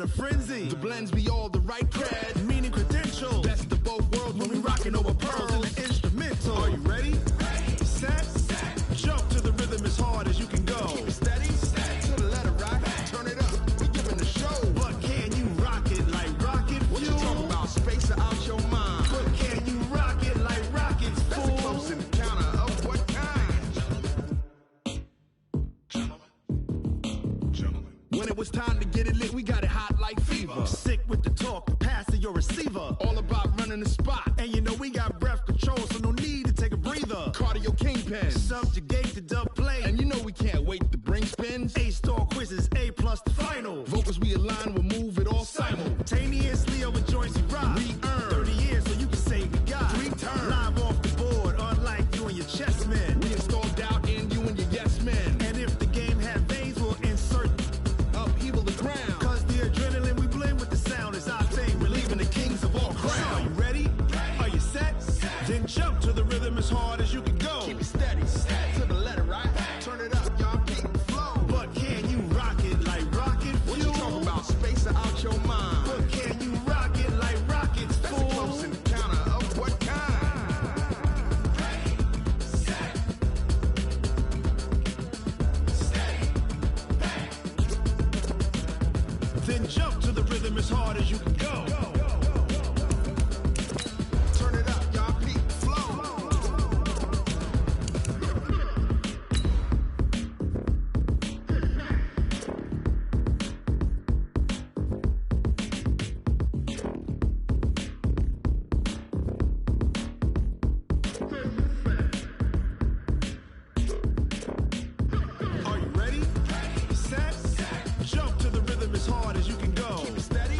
a frenzy. The blends be all the right cred, meaning credential. Best of both worlds when we rockin' over pearls and the instrumental. Are you ready? Set. Jump to the rhythm as hard as you can go. Keep it steady. To the letter rock. Turn it up. We giving the show. But can you rock it like rocket fuel? What you talking about? Space out your mind. But can you rock it like rockets, fool? That's a close encounter of what kind? Gentlemen. When it was time to get it lit, we got it hot like fever. Sick with the talk, pass to your receiver. All about running the spot. And you know we got breath control, so no need to take a breather. Cardio kingpin, subjugate the dub play. And you know we can't wait to bring spins. A-star quizzes, A+ the final. Vocals we align, we'll move it all simultaneously over joints we rock. We earn 30 years, so you can say we got 3 turns. Live off the board, unlike you and your chess men. We install doubt in you and your yes men. And if the game had veins, we'll insert upheaval the ground. Cause the adrenaline we blend with the sound is our thing, relieving the kings of all crowns. So are you ready? Are you set? Then jump to the rhythm as hard as you can go. Keep it steady, to the letter, right? Turn it up, y'all keep the flow. But can you rock it like rocket fuel? What you talking about? Space out your mind. But can you rock it like rockets, fool? That's a close encounter of what kind? Then jump to the rhythm as hard as you can go. Turn it up, y'all keep the flow. Are you ready? Set. Jump to the rhythm as hard as you can go. Keep it steady.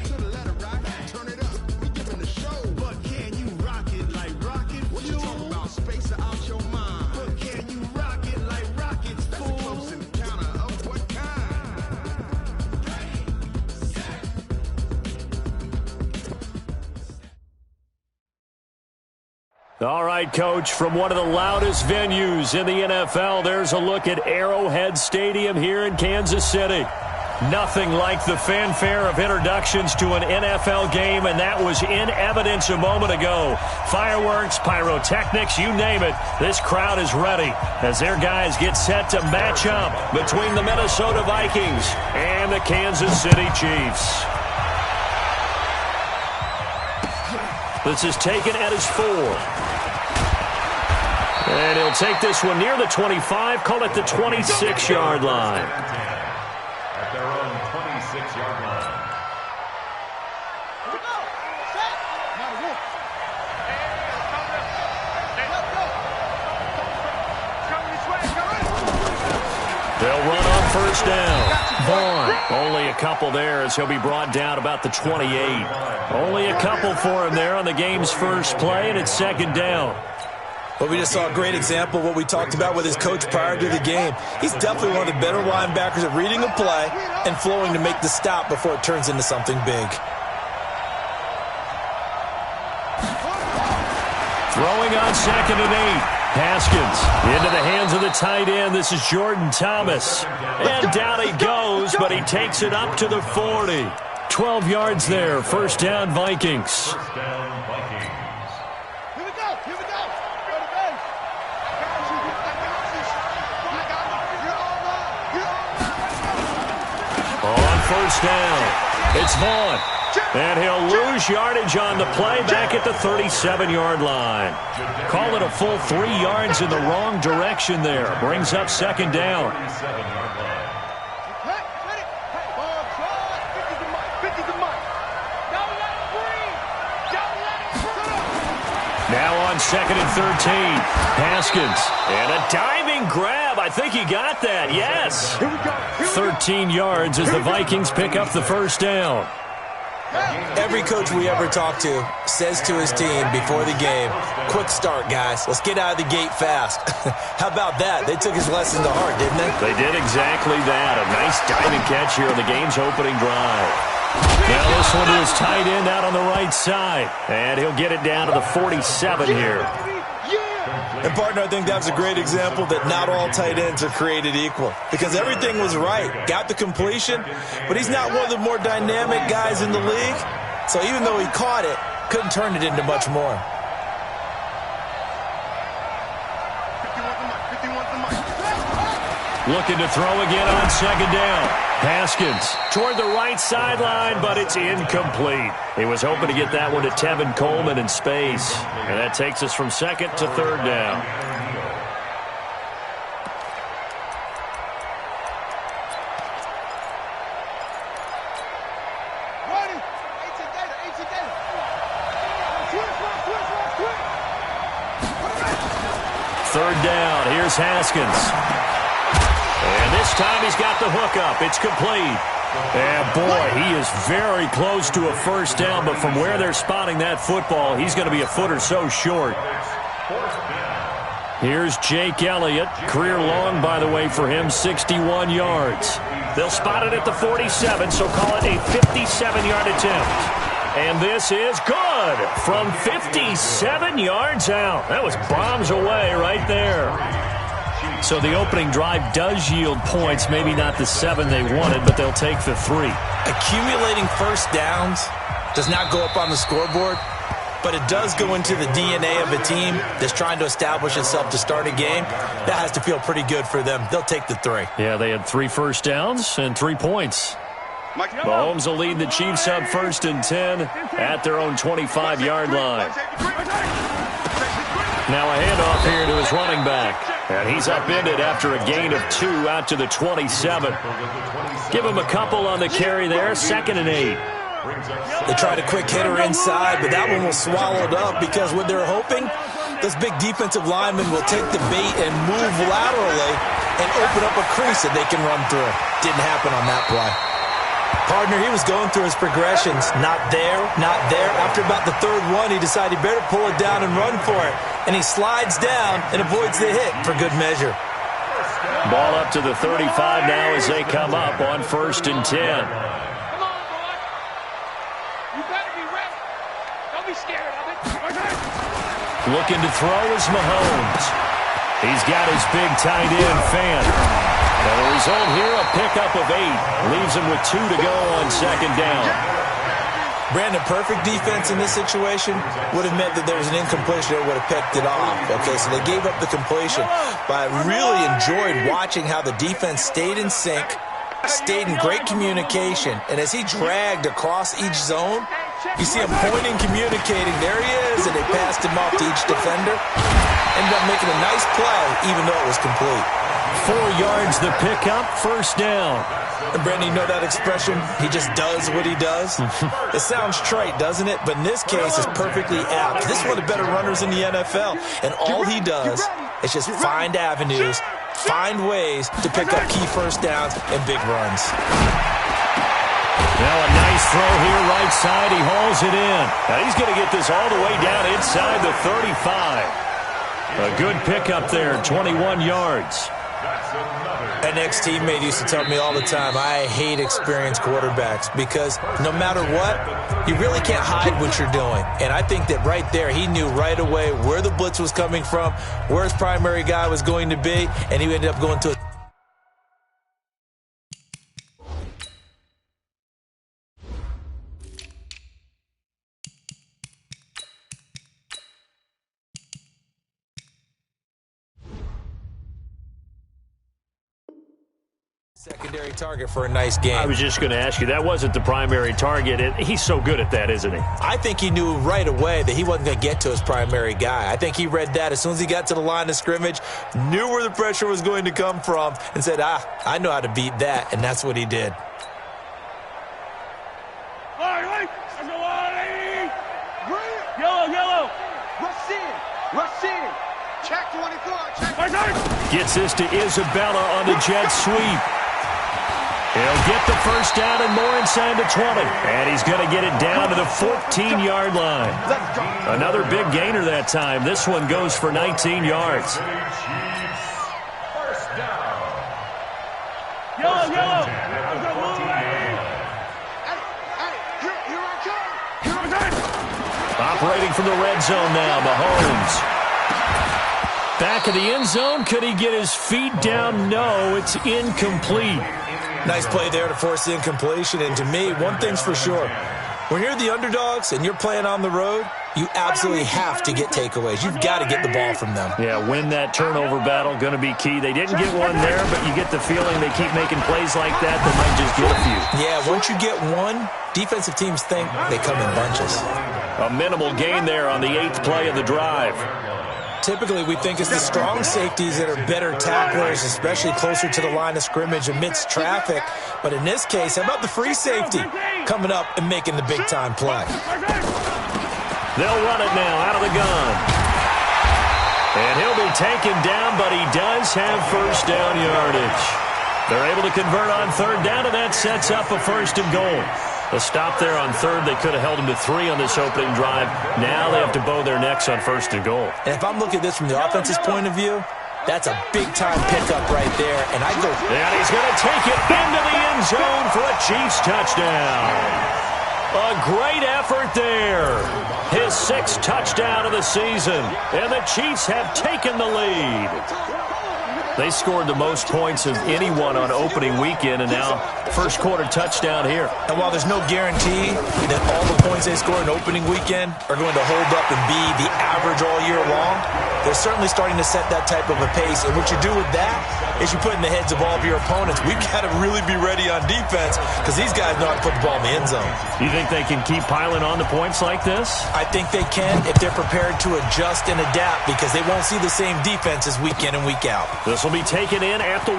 To the letter rock. Turn it up. We giving the show. But can you rock it like rocket fuel? What you talking about? Space out your mind. But can you rock it like rockets, fool? That's a close encounter of what kind? All right, Coach, from one of the loudest venues in the NFL, there's a look at Arrowhead Stadium here in Kansas City. Nothing like the fanfare of introductions to an NFL game, and that was in evidence a moment ago. Fireworks, pyrotechnics, you name it. This crowd is ready as their guys get set to match up between the Minnesota Vikings and the Kansas City Chiefs. This is taken at his 4. And he'll take this one near the 25, call it the 26-yard line. At their own 26-yard line. They'll run on first down. Vaughn, only a couple there as he'll be brought down about the 28. Only a couple for him there on the game's first play, and it's second down. Well, we just saw a great example of what we talked about with his coach prior to the game. He's definitely one of the better linebackers at reading a play and flowing to make the stop before it turns into something big. Throwing on 2nd and 8. Haskins into the hands of the tight end. This is Jordan Thomas. And down he goes, but he takes it up to the 40. 12 yards there. First down, Vikings. On first down, it's Vaughn. And he'll lose yardage on the play back at the 37-yard line. Call it a full 3 yards in the wrong direction there. Brings up second down. Now on 2nd and 13. Haskins. And a diving grab. I think he got that. Yes. 13 yards as the Vikings pick up the first down. Every coach we ever talk to says to his team before the game, quick start, guys. Let's get out of the gate fast. How about that? They took his lesson to heart, didn't they? They did exactly that. A nice diving catch here on the game's opening drive. Now this one to his tight end out on the right side. And he'll get it down to the 47 here. And, partner, I think that was a great example that not all tight ends are created equal because everything was right. Got the completion, but he's not one of the more dynamic guys in the league. So even though he caught it, couldn't turn it into much more. Looking to throw again on second down. Haskins toward the right sideline, but it's incomplete. He was hoping to get that one to Tevin Coleman in space. And that takes us from second to third down. Third down. Here's Haskins. And this time he's got the hook up. It's complete. And, boy, he is very close to a first down, but from where they're spotting that football, he's going to be a foot or so short. Here's Jake Elliott. Career long, by the way, for him, 61 yards. They'll spot it at the 47, so call it a 57-yard attempt. And this is good from 57 yards out. That was bombs away right there. So the opening drive does yield points, maybe not the 7 they wanted, but they'll take the 3. Accumulating first downs does not go up on the scoreboard, but it does go into the DNA of a team that's trying to establish itself to start a game. That has to feel pretty good for them. They'll take the 3. Yeah, they had 3 first downs and 3 points. Mahomes will lead the Chiefs up 1st and 10 at their own 25-yard line. Now a handoff here to his running back. And he's upended after a gain of 2 out to the 27. Give him a couple on the carry there, 2nd and 8. They tried a quick hitter inside, but that one was swallowed up because what they're hoping, those big defensive linemen will take the bait and move laterally and open up a crease that they can run through. Didn't happen on that play. Partner, he was going through his progressions. Not there, not there. After about the 3rd one, he decided he better pull it down and run for it. And he slides down and avoids the hit for good measure. Ball up to the 35 now as they come up on 1st and 10. Come on, boy. You better be ready. Don't be scared of it. Looking to throw is Mahomes. He's got his big tight end, Fant. And the result here, a pickup of 8. Leaves him with 2 to go on 2nd down. Brandon, perfect defense in this situation would have meant that there was an incompletion that would have picked it off. Okay, so they gave up the completion. But I really enjoyed watching how the defense stayed in sync, stayed in great communication. And as he dragged across each zone, you see him pointing, communicating. There he is, and they passed him off to each defender. Ended up making a nice play, even though it was complete. 4 yards the pickup, 1st down. And Brandon, you know that expression? He just does what he does. It sounds trite, doesn't it? But in this case, it's perfectly apt. This is one of the better runners in the NFL. And all he does is just find avenues, find ways to pick up key first downs and big runs. Now a nice throw here, right side. He hauls it in. Now he's going to get this all the way down inside the 35. A good pickup there, 21 yards. An ex-teammate used to tell me all the time, I hate experienced quarterbacks because no matter what, you really can't hide what you're doing. And I think that right there, he knew right away where the blitz was coming from, where his primary guy was going to be, and he ended up going to a secondary target for a nice game. I was just going to ask you, that wasn't the primary target. He's so good at that, isn't he? I think he knew right away that he wasn't going to get to his primary guy. I think he read that as soon as he got to the line of scrimmage, knew where the pressure was going to come from, and said, I know how to beat that, and that's what he did. Yellow. Rush in. Check 24. Gets this to Isabella on the jet sweep. He'll get the first down and more inside the 20. And he's going to get it down to the 14-yard line. Another big gainer that time. This one goes for 19 yards. Yellow. Operating from the red zone now, Mahomes. Back of the end zone. Could he get his feet down? No, it's incomplete. Nice play there to force the incompletion. And to me, one thing's for sure. When you're the underdogs and you're playing on the road, you absolutely have to get takeaways. You've got to get the ball from them. Yeah, win that turnover battle, going to be key. They didn't get one there, but you get the feeling they keep making plays like that, they might just get a few. Yeah, once you get one, defensive teams think they come in bunches. A minimal gain there on the 8th play of the drive. Typically, we think it's the strong safeties that are better tacklers, especially closer to the line of scrimmage amidst traffic. But in this case, how about the free safety coming up and making the big-time play? They'll run it now out of the gun. And he'll be taken down, but he does have first down yardage. They're able to convert on third down, and that sets up a 1st and goal. A stop there on third. They could have held him to 3 on this opening drive. Now they have to bow their necks on 1st and goal. And if I'm looking at this from the offense's point of view, that's a big-time pickup right there. And I go... And he's going to take it into the end zone for a Chiefs touchdown. A great effort there. His 6th touchdown of the season. And the Chiefs have taken the lead. They scored the most points of anyone on opening weekend, and now first quarter touchdown here. And while there's no guarantee that all the points they score in opening weekend are going to hold up and be the average all year long, they're certainly starting to set that type of a pace. And what you do with that is you put in the heads of all of your opponents, we've got to really be ready on defense because these guys know how to put the ball in the end zone. You think they can keep piling on the points like this? I think they can if they're prepared to adjust and adapt because they won't see the same defenses week in and week out. This will be taken in at the 1.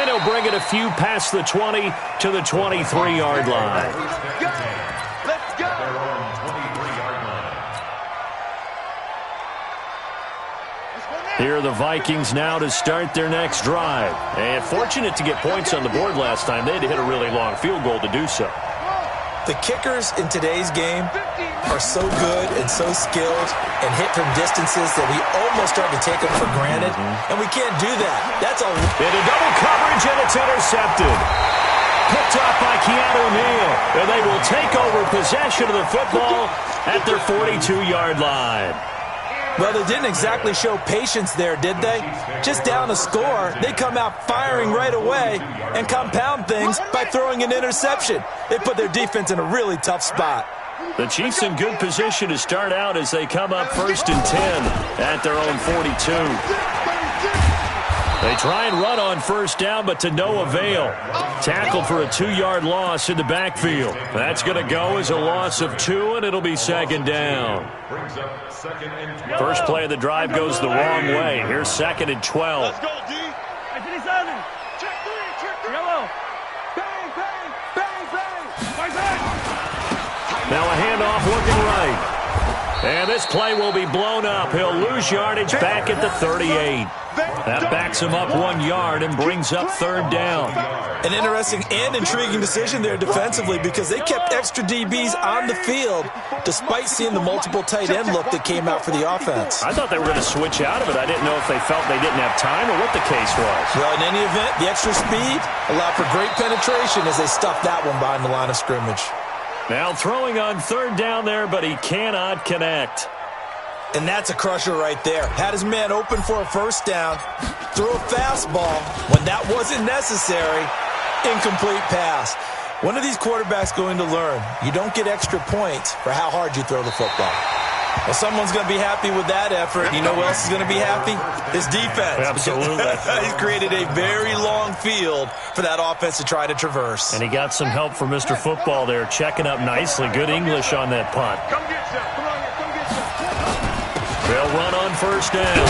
And he'll bring it a few past the 20 to the 23-yard line. Let's go. Here are the Vikings now to start their next drive. And fortunate to get points on the board last time. They had to hit a really long field goal to do so. The kickers in today's game are so good and so skilled and hit from distances that we almost start to take them for granted, and we can't do that. That's a... Into double coverage, and it's intercepted. Picked off by Keanu Neal, and they will take over possession of the football at their 42-yard line. Well, they didn't exactly show patience there, did they? Just down a score, they come out firing right away and compound things by throwing an interception. They put their defense in a really tough spot. The Chiefs in good position to start out as they come up 1st and 10 at their own 42. They try and run on first down, but to no avail. Tackled for a 2-yard loss in the backfield. That's going to go as a loss of 2, and it'll be 2nd down. First play of the drive goes the wrong way. Here's 2nd and 12. Let's go, D. Check 3. Yellow. Bang, bang, bang, bang. Now a handoff looking right. And this play will be blown up. He'll lose yardage back at the 38. That backs him up 1 yard and brings up 3rd down. An interesting and intriguing decision there defensively because they kept extra DBs on the field despite seeing the multiple tight end look that came out for the offense. I thought they were going to switch out of it. I didn't know if they felt they didn't have time or what the case was. Well, in any event, the extra speed allowed for great penetration as they stuffed that one behind the line of scrimmage. Now throwing on 3rd down there, but he cannot connect. And that's a crusher right there. Had his man open for a first down, threw a fastball when that wasn't necessary, incomplete pass. When are these quarterbacks going to learn? You don't get extra points for how hard you throw the football. Well, someone's going to be happy with that effort. You know who else is going to be happy? His defense. Absolutely. He's created a very long field for that offense to try to traverse. And he got some help from Mr. Football there, checking up nicely. Good English on that punt. Come get some. Come on here. Come get some. They'll run on first down.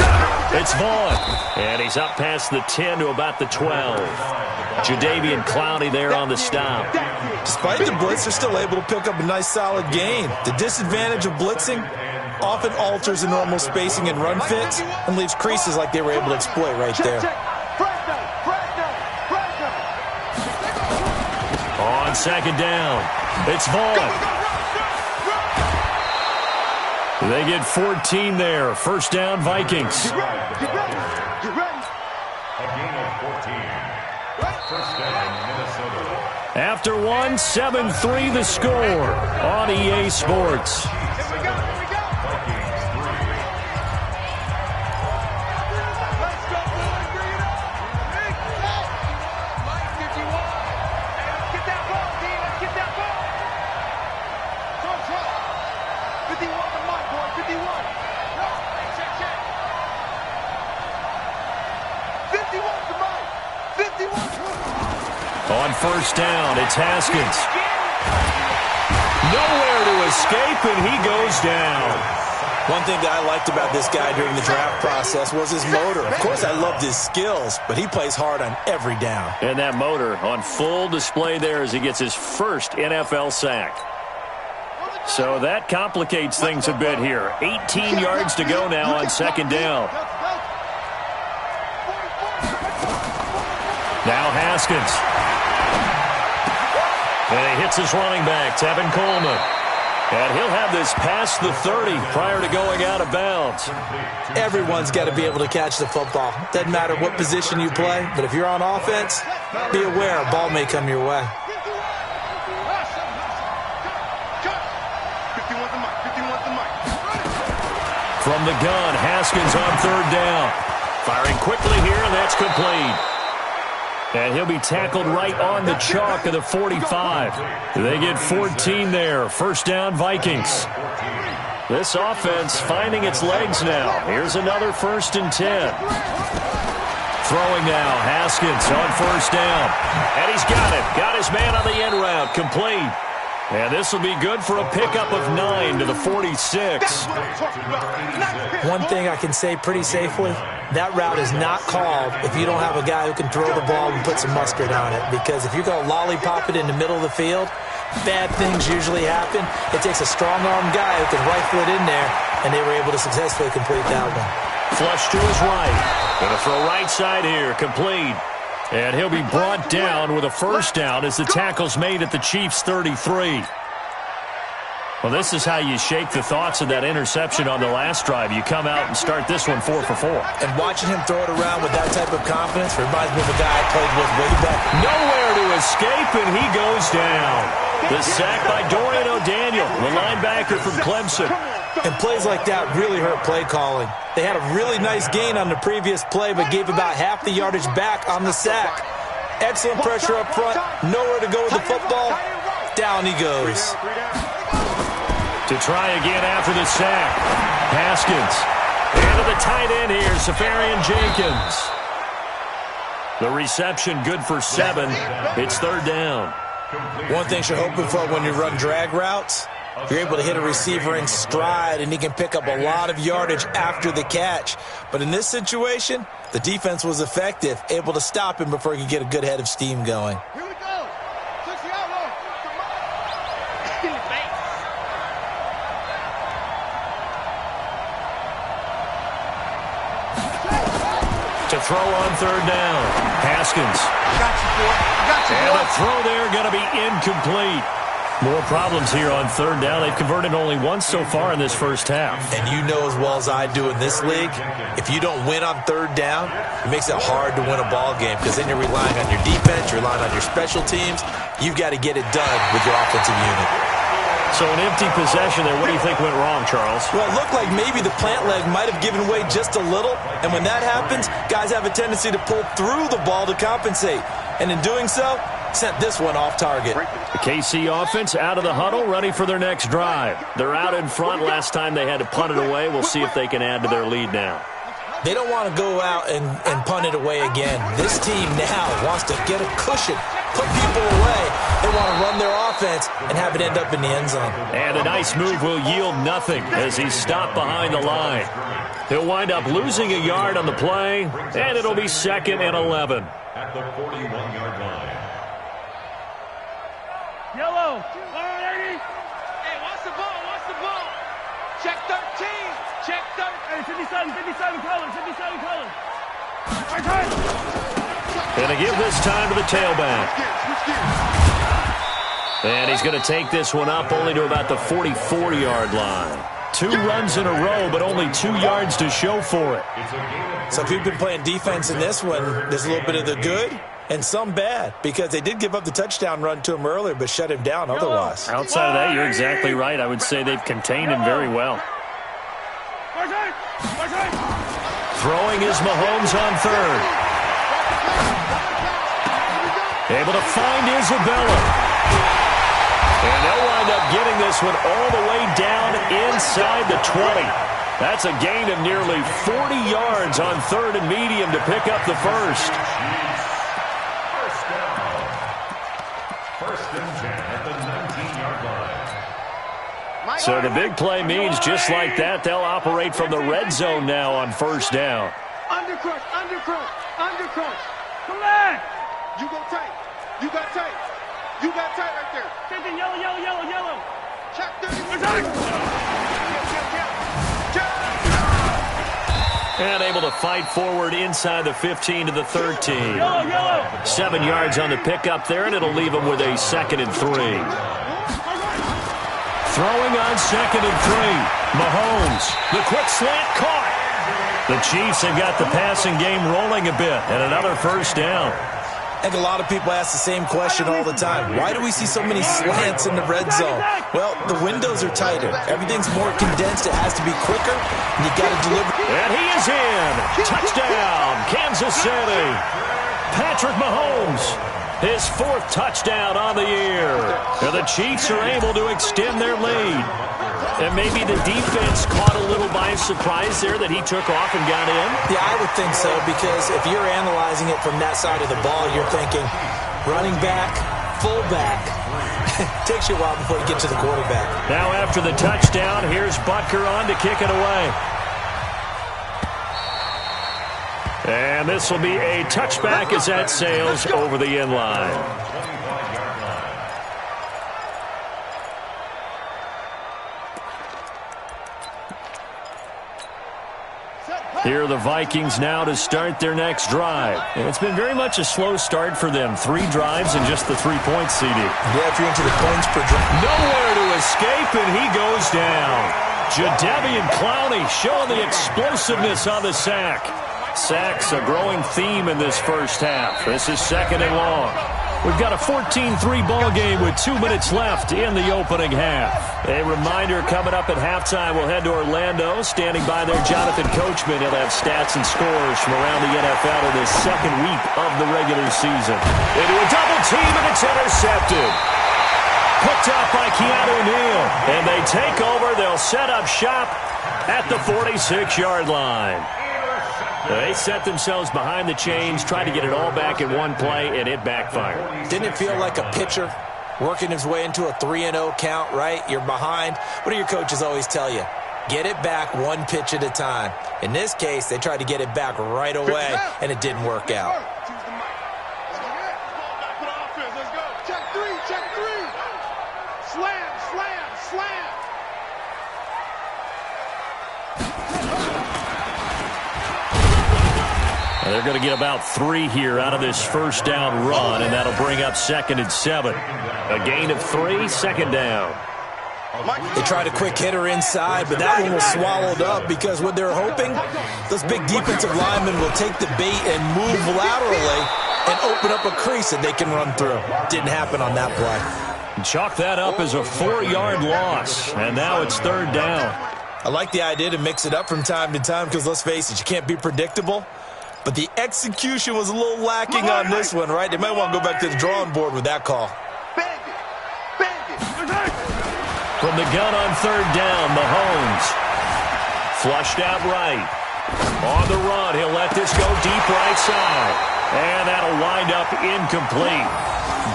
It's Vaughn. And he's up past the 10 to about the 12. Jadeveon Clowney there on the stop. Despite the blitz, they're still able to pick up a nice solid gain. The disadvantage of blitzing often alters the normal spacing and run fits and leaves creases like they were able to exploit right there. On 2nd down, it's Vaughn. They get 14 there. First down, Vikings. Get ready. A gain of 14. First down, Minnesota. After 1, 7-3 the score on EA Sports. first down. It's Haskins. Nowhere to escape, and he goes down. One thing that I liked about this guy during the draft process was his motor. Of course, I loved his skills, but he plays hard on every down. And that motor on full display there as he gets his first NFL sack. So that complicates things a bit here. 18 yards to go now on second down. Now Haskins. And he hits his running back, Tevin Coleman. And he'll have this past the 30 prior to going out of bounds. Everyone's got to be able to catch the football. Doesn't matter what position you play, but if you're on offense, be aware a ball may come your way. From the gun, Haskins on third down. Firing quickly here, and that's complete. And he'll be tackled right on the chalk of the 45. They get 14 there. First down, Vikings. This offense finding its legs now. Here's another 1st and 10. Throwing now, Haskins on first down. And he's got it. Got his man on the end route. Complete. And this will be good for a pickup of 9 to the 46. One thing I can say pretty safely, that route is not called if you don't have a guy who can throw the ball and put some mustard on it. Because if you're going to lollipop it in the middle of the field, bad things usually happen. It takes a strong-arm guy who can rifle it in there, and they were able to successfully complete that one. Flush to his right. Going to throw right side here. Complete. And he'll be brought down with a first down as the tackle's made at the Chiefs' 33. Well, this is how you shake the thoughts of that interception on the last drive. You come out and start this one 4 for 4. And watching him throw it around with that type of confidence reminds me of a guy I played with way back. Nowhere to escape, and he goes down. The sack by Dorian O'Daniel, the linebacker from Clemson. And plays like that really hurt play calling. They had a really nice gain on the previous play, but gave about half the yardage back on the sack. Excellent pressure up front. Nowhere to go with the football. Down he goes. To try again after the sack. Haskins. And to the tight end here, Safarian Jenkins. The reception good for 7. It's third down. One thing you're hoping for when you run drag routes, you're able to hit a receiver in stride, and he can pick up a lot of yardage after the catch. But in this situation, the defense was effective, able to stop him before he could get a good head of steam going. Here we go. To throw on third down. Haskins. Got you, boy. Got you, boy. And the throw there going to be incomplete. More problems here on third down. They've converted only once so far in this first half. And you know as well as I do in this league, if you don't win on third down, it makes it hard to win a ball game because then you're relying on your defense, you're relying on your special teams. You've got to get it done with your offensive unit. So an empty possession there. What do you think went wrong, Charles? Well, it looked like maybe the plant leg might have given way just a little. And when that happens, guys have a tendency to pull through the ball to compensate. And in doing so, sent this one off target. The KC offense out of the huddle, ready for their next drive. They're out in front. Last time they had to punt it away. We'll see if they can add to their lead now. They don't want to go out and punt it away again. This team now wants to get a cushion, put people away. They want to run their offense and have it end up in the end zone. And a nice move will yield nothing as he's stopped behind the line. He'll wind up losing a yard on the play, and it'll be 2nd and 11. At the 41-yard line. Yellow. 180. Hey, watch the ball. Watch the ball. Check 13. Check 13. Hey, 57 colors. 57 colors. Going to give this time to the tailback. And he's going to take this one up only to about the 44-yard line. 2 runs in a row, but only 2 yards to show for it. So if you've been playing defense in this one, there's a little bit of the good and some bad because they did give up the touchdown run to him earlier but shut him down otherwise. Outside of that, you're exactly right. I would say they've contained him very well. Throwing is Mahomes on third. Able to find Isabella. And they'll wind up getting this one all the way down inside the 20. That's a gain of nearly 40 yards on third and medium to pick up the first. First and 10 at the 19-yard line. So the big play means just like that, they'll operate from the red zone now on first down. Undercrush, undercrush, undercrush. Come back. You go tight. You got tight. You got tight right there. Something yellow, yellow, yellow, yellow. Check 30. And able to fight forward inside the 15 to the 13. Yellow, yellow. 7 yards on the pickup there, and it'll leave them with a 2nd and 3. Throwing on 2nd and 3. Mahomes, the quick slant caught. The Chiefs have got the passing game rolling a bit, and another first down. I think a lot of people ask the same question all the time. Why do we see so many slants in the red zone? Well, the windows are tighter. Everything's more condensed. It has to be quicker, and you got to deliver. And he is in. Touchdown, Kansas City. Patrick Mahomes, his 4th touchdown on the year. And the Chiefs are able to extend their lead. And maybe the defense caught a little by surprise there that he took off and got in? Yeah, I would think so, because if you're analyzing it from that side of the ball, you're thinking running back, fullback. Takes you a while before you get to the quarterback. Now after the touchdown, here's Butker on to kick it away. And this will be a touchback as that sails over the end line. Here are the Vikings now to start their next drive. And it's been very much a slow start for them. 3 drives and just the 3 points, CD. Yeah, if you're into the points per drive. Nowhere to escape, and he goes down. Jadeveon Clowney showing the explosiveness on the sack. Sacks a growing theme in this first half. This is 2nd and long. We've got a 14-3 ball game with 2 minutes left in the opening half. A reminder coming up at halftime, we'll head to Orlando. Standing by there, Jonathan Coachman. He'll have stats and scores from around the NFL in this 2nd week of the regular season. Into a double team, and it's intercepted. Picked up by Keanu Neal. And they take over. They'll set up shop at the 46-yard line. They set themselves behind the chains, tried to get it all back in one play, and it backfired. Didn't it feel like a pitcher working his way into a 3-0 count, right? You're behind. What do your coaches always tell you? Get it back 1 pitch at a time. In this case, they tried to get it back right away, and it didn't work out. Check 3, check 3. Slam, slam, slam. They're going to get about 3 here out of this first down run, and that'll bring up 2nd and 7. A gain of 3, 2nd down. They tried a quick hitter inside, but that one was swallowed up because what they're hoping, those big defensive linemen will take the bait and move laterally and open up a crease that they can run through. Didn't happen on that play. Chalk that up as a 4-yard loss, and now it's 3rd down. I like the idea to mix it up from time to time because, let's face it, you can't be predictable. But the execution was a little lacking on this one, right? They might want to go back to the drawing board with that call. From the gun on 3rd down, Mahomes. Flushed out right. On the run, he'll let this go deep right side. And that'll wind up incomplete.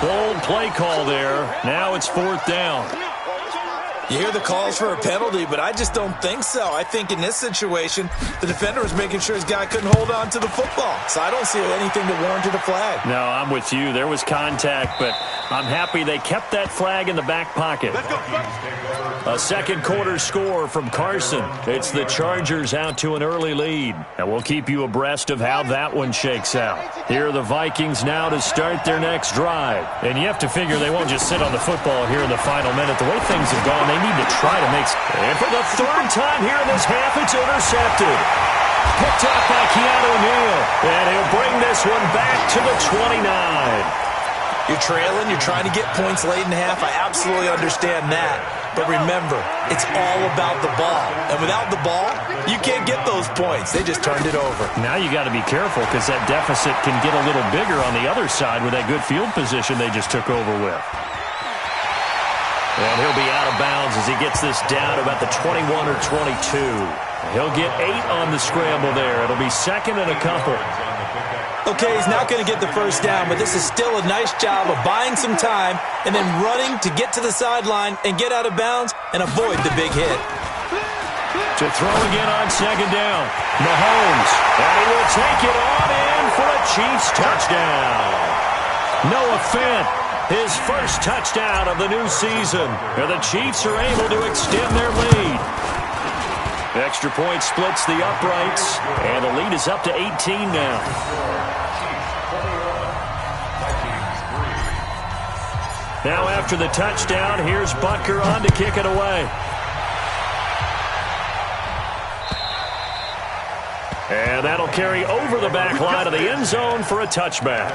Bold play call there. Now it's 4th down. You hear the calls for a penalty, but I just don't think so. I think in this situation, the defender was making sure his guy couldn't hold on to the football. So I don't see anything that warranted a flag. No, I'm with you. There was contact, but I'm happy they kept that flag in the back pocket. A 2nd quarter score from Carson. It's the Chargers out to an early lead. And we'll keep you abreast of how that one shakes out. Here are the Vikings now to start their next drive. And you have to figure they won't just sit on the football here in the final minute. The way things have gone, they need to try to make... And for the 3rd time here in this half, it's intercepted. Picked up by Keanu Neal. And he'll bring this one back to the 29. You're trailing, you're trying to get points late in the half. I absolutely understand that. But remember, it's all about the ball. And without the ball, you can't get those points. They just turned it over. Now you got to be careful because that deficit can get a little bigger on the other side with that good field position they just took over with. And he'll be out of bounds as he gets this down to about the 21 or 22. He'll get 8 on the scramble there. It'll be 2nd and a couple. Okay, he's not going to get the first down, but this is still a nice job of buying some time and then running to get to the sideline and get out of bounds and avoid the big hit. To throw again on second down. Mahomes. And he will take it on in for a Chiefs touchdown. Noah Fant, his first touchdown of the new season. And the Chiefs are able to extend their lead. Extra point splits the uprights, and the lead is up to 18 now. Now after the touchdown, here's Butker on to kick it away. And that'll carry over the back line of the end zone for a touchback.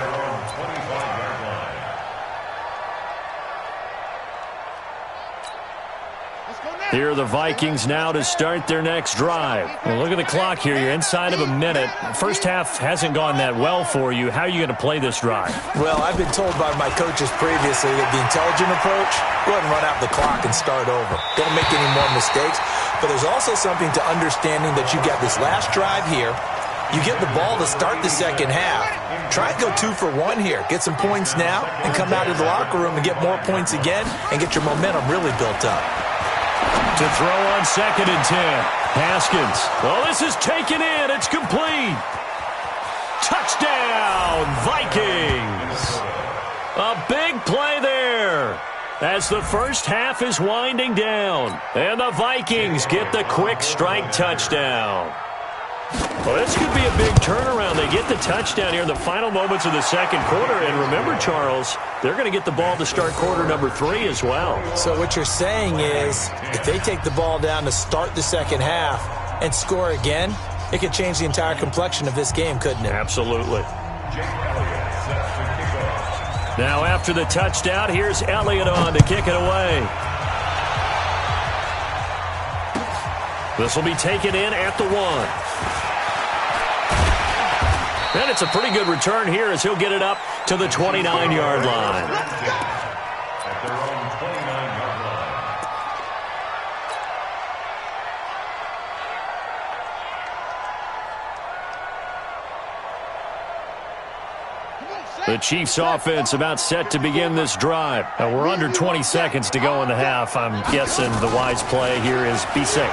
Here are the Vikings now to start their next drive. Well, look at the clock here. You're inside of a minute. First half hasn't gone that well for you. How are you going to play this drive? Well, I've been told by my coaches previously that the intelligent approach, go ahead and run out the clock and start over. Don't make any more mistakes. But there's also something to understanding that you got this last drive here. You get the ball to start the second half. Try and go 2 for 1 here. Get some points now and come out of the locker room and get more points again and get your momentum really built up. To throw on second and 10. Haskins. Well, this is taken in. It's complete. Touchdown, Vikings. A big play there as the first half is winding down. And the Vikings get the quick strike touchdown. Well, this could be a big turnaround. They get the touchdown here in the final moments of the second quarter. And remember, Charles, they're going to get the ball to start quarter number 3 as well. So what you're saying is if they take the ball down to start the second half and score again, it could change the entire complexion of this game, couldn't it? Absolutely. Now after the touchdown, here's Elliott on to kick it away. This will be taken in at the 1. And it's a pretty good return here as he'll get it up to the 29-yard line. At their own 29-yard line. The Chiefs offense about set to begin this drive. Now we're under 20 seconds to go in the half. I'm guessing the wise play here is be safe.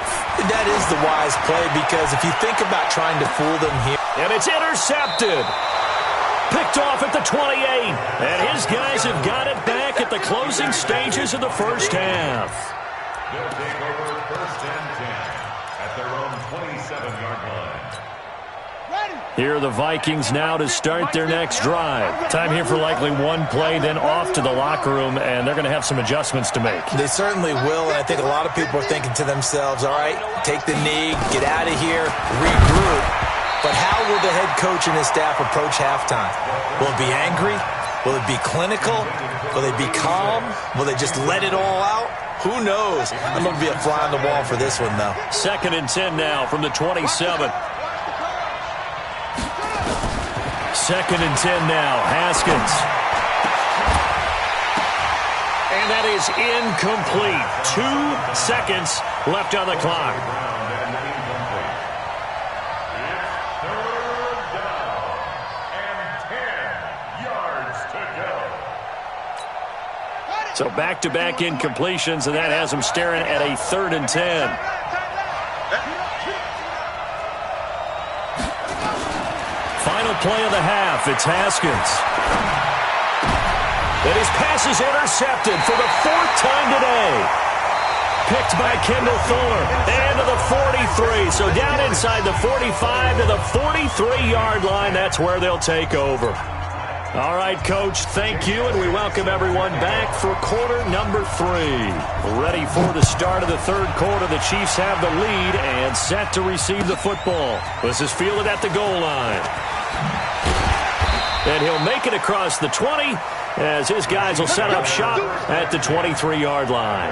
That is the wise play because if you think about trying to fool them here. And it's intercepted. Picked off at the 28. And his guys have got it back at the closing stages of the first half. They'll take over first and 10 at their own 27-yard line. Here are the Vikings now to start their next drive. Time here for likely one play, then off to the locker room, and they're going to have some adjustments to make. They certainly will, and I think a lot of people are thinking to themselves, all right, take the knee, get out of here, regroup. But how will the head coach and his staff approach halftime? Will it be angry? Will it be clinical? Will they be calm? Will they just let it all out? Who knows? I'm going to be a fly on the wall for this one, though. Second and 10 now from the 27. Second and 10 now. Haskins. And that is incomplete. 2 seconds left on the clock. So back-to-back incompletions, and that has them staring at a 3rd and 10. Final play of the half, it's Haskins. And his pass is intercepted for the 4th time today. Picked by Kendall Fuller. And to the 43. So down inside the 45 to the 43-yard line. That's where they'll take over. All right, Coach, thank you, and we welcome everyone back for quarter number 3. Ready for the start of the third quarter. The Chiefs have the lead and set to receive the football. This is fielded at the goal line. And he'll make it across the 20 as his guys will set up shop at the 23-yard line.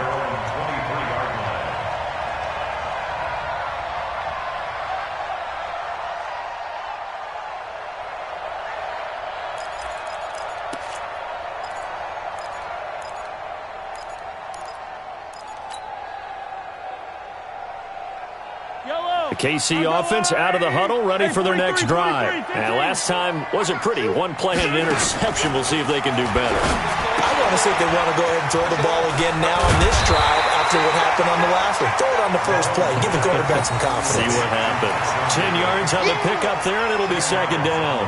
KC offense out of the huddle, ready for their next drive. And last time wasn't pretty. One play and an interception. We'll see if they can do better. I want to see if they want to go ahead and throw the ball again now on this drive after what happened on the last one. Throw it on the first play. Give the quarterback some confidence. See what happens. 10 yards on the pickup there, and it'll be second down.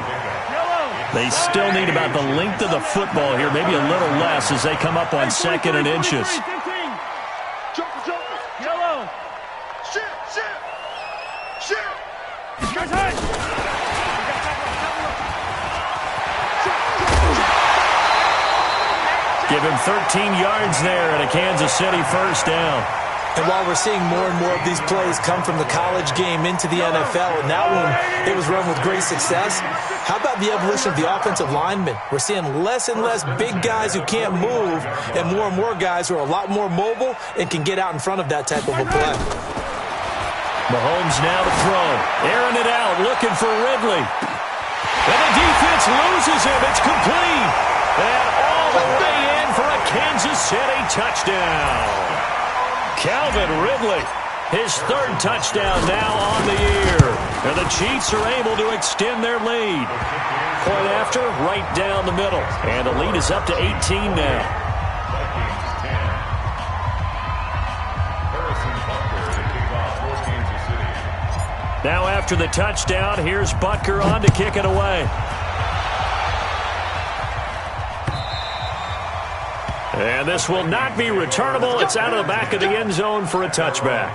They still need about the length of the football here, maybe a little less as they come up on second and inches. Yellow. Shit. Give him 13 yards there and a Kansas City first down. And while we're seeing more and more of these plays come from the college game into the NFL, and that one, it was run with great success, how about the evolution of the offensive linemen? We're seeing less and less big guys who can't move and more guys who are a lot more mobile and can get out in front of that type of a play. Mahomes now to throw. Airing it out, looking for Ridley. And the defense loses him. It's complete. And all the way in for a Kansas City touchdown. Calvin Ridley, his third touchdown now on the year. And the Chiefs are able to extend their lead. Point after, right down the middle. And the lead is up to 18 now. Now after the touchdown, here's Butker on to kick it away. And this will not be returnable. It's out of the back of the end zone for a touchback.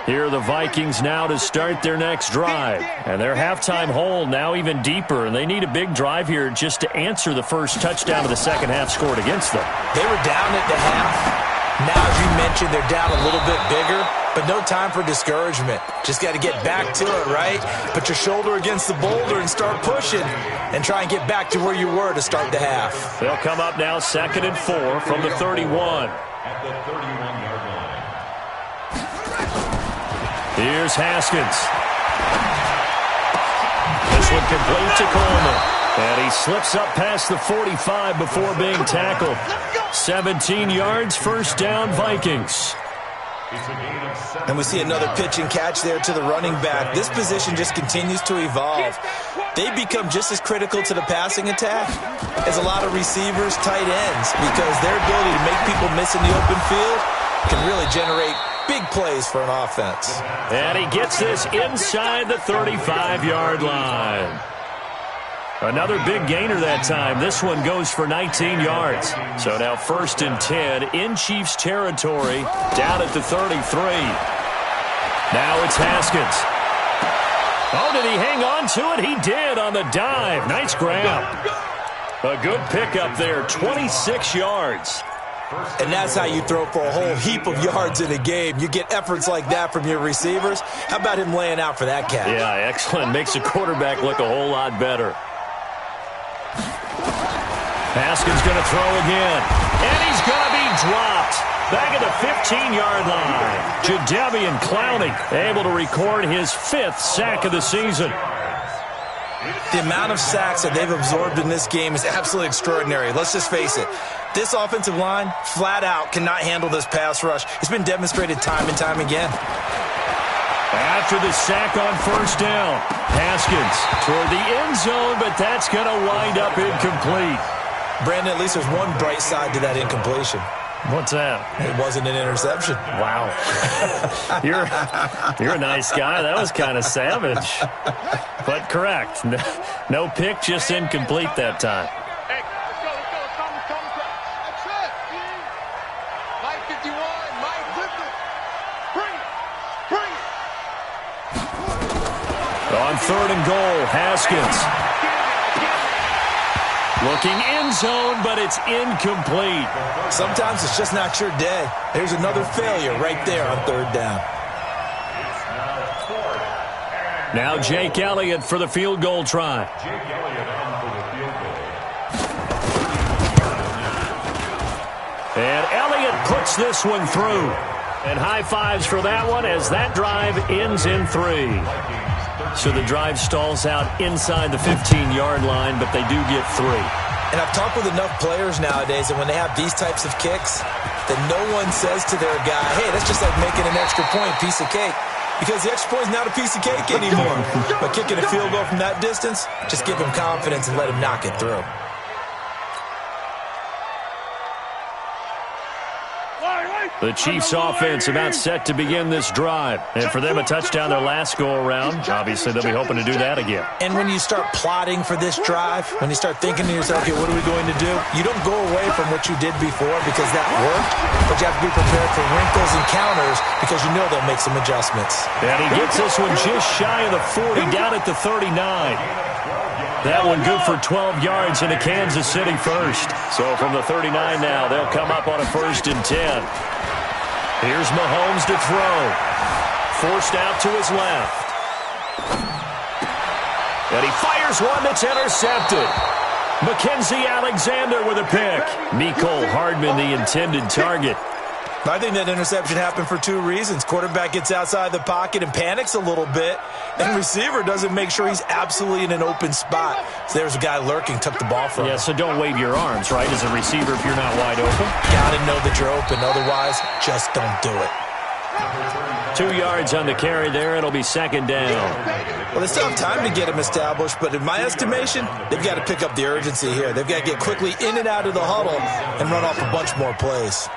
Here are the Vikings now to start their next drive. And their halftime hole now even deeper. And they need a big drive here just to answer the first touchdown of the second half scored against them. They were down at the half. Now, as you mentioned, they're down a little bit bigger, but no time for discouragement. Just got to get back to it, right? Put your shoulder against the boulder and start pushing and try and get back to where you were to start the half. They'll come up now 2nd and 4 from the 31. At the 31-yard line. Here's Haskins. This one complete to Coleman. And he slips up past the 45 before being tackled. 17 yards, first down, Vikings. And we see another pitch and catch there to the running back. This position just continues to evolve. They become just as critical to the passing attack as a lot of receivers, tight ends, because their ability to make people miss in the open field can really generate big plays for an offense. And he gets this inside the 35-yard line. Another big gainer that time. This one goes for 19 yards. So now 1st and 10 in Chiefs territory, down at the 33. Now it's Haskins. Oh, did he hang on to it? He did on the dive. Nice grab. A good pickup there, 26 yards. And that's how you throw for a whole heap of yards in a game. You get efforts like that from your receivers. How about him laying out for that catch? Yeah, excellent. Makes the quarterback look a whole lot better. Haskins going to throw again. And he's going to be dropped. Back at the 15-yard line. Jadeveon Clowney able to record his 5th sack of the season. The amount of sacks that they've absorbed in this game is absolutely extraordinary. Let's just face it. This offensive line, flat out, cannot handle this pass rush. It's been demonstrated time and time again. After the sack on first down, Haskins toward the end zone, but that's going to wind up incomplete. Brandon, at least there's one bright side to that incompletion. What's that? It wasn't an interception. Wow. You're a nice guy. That was kind of savage. But correct. No pick, just incomplete that time. Hey, let's go. That's it. Mike 51, Mike 50. Bring it. On 3rd and goal, Haskins. Looking end zone, but it's incomplete. Sometimes it's just not your day. There's another failure right there on 3rd down. Now Jake Elliott for the field goal try. Jake Elliott on for the field goal. And Elliott puts this one through. And high fives for that one as that drive ends in 3. So the drive stalls out inside the 15-yard line, but they do get 3. And I've talked with enough players nowadays, and when they have these types of kicks, that no one says to their guy, hey, that's just like making an extra point, piece of cake. Because the extra point is not a piece of cake anymore. But kicking a field goal from that distance, just give him confidence and let him knock it through. The Chiefs offense about set to begin this drive. And for them, a touchdown their last go-around. Obviously, they'll be hoping to do that again. And when you start plotting for this drive, when you start thinking to yourself, okay, what are we going to do? You don't go away from what you did before because that worked, but you have to be prepared for wrinkles and counters because you know they'll make some adjustments. And he gets this one just shy of the 40, down at the 39. That one good for 12 yards into Kansas City first. So from the 39 now, they'll come up on a 1st and 10. Here's Mahomes to throw. Forced out to his left. And he fires one that's intercepted. Mackenzie Alexander with a pick. Mecole Hardman, the intended target. I think that interception happened for 2 reasons. Quarterback gets outside the pocket and panics a little bit, and receiver doesn't make sure he's absolutely in an open spot. So there's a guy lurking, took the ball from him. Yeah, so don't wave your arms, right, as a receiver if you're not wide open? Got to know that you're open. Otherwise, just don't do it. 2 yards on the carry there. It'll be 2nd down. Well, they still have time to get him established, but in my estimation, they've got to pick up the urgency here. They've got to get quickly in and out of the huddle and run off a bunch more plays.